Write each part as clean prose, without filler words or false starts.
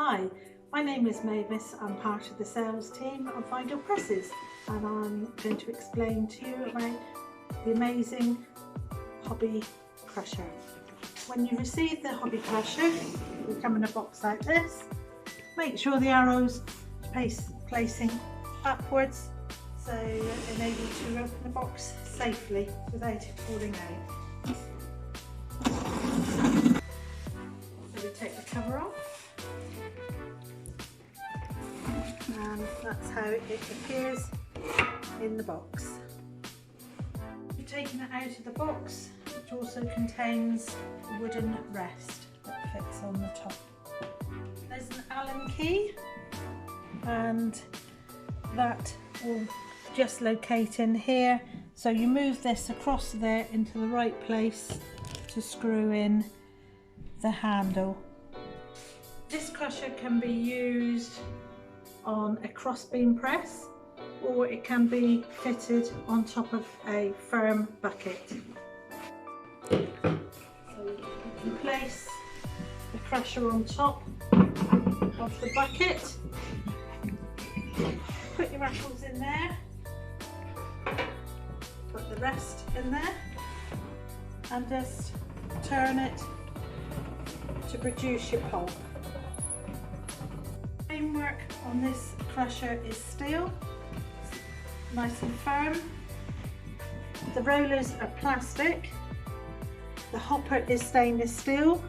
Hi, my name is Mavis. I'm part of the sales team of Vigel Presses, and I'm going to explain to you about the amazing hobby crusher. When you receive the hobby crusher, it will come in a box like this. Make sure the arrows placing upwards so it enables you to open the box safely without it falling out. So we take the cover off, and that's how it appears in the box. We've taken it out of the box, which also contains a wooden rest that fits on the top. There's an Allen key, and that will just locate in here. So you move this across there into the right place to screw in the handle. This crusher can be used on a crossbeam press, or it can be fitted on top of a firm bucket. So you place the crusher on top of the bucket, put your apples in there, put the rest in there, and just turn it to produce your pulp. The framework on this crusher is steel, nice and firm. The rollers are plastic. The hopper is stainless steel.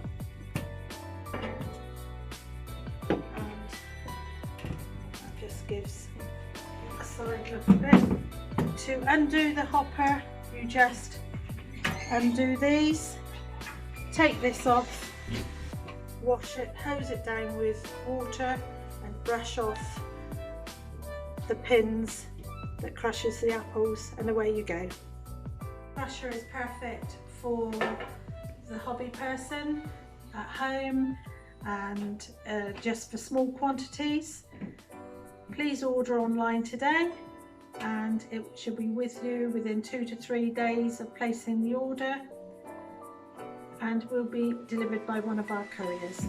And that just gives a side look a bit. To undo the hopper, you just undo these, take this off, wash it, hose it down with water, and brush off the pins that crushes the apples, and away you go. The crusher is perfect for the hobby person at home and just for small quantities. Please order online today, and it should be with you within 2 to 3 days of placing the order, and will be delivered by one of our couriers.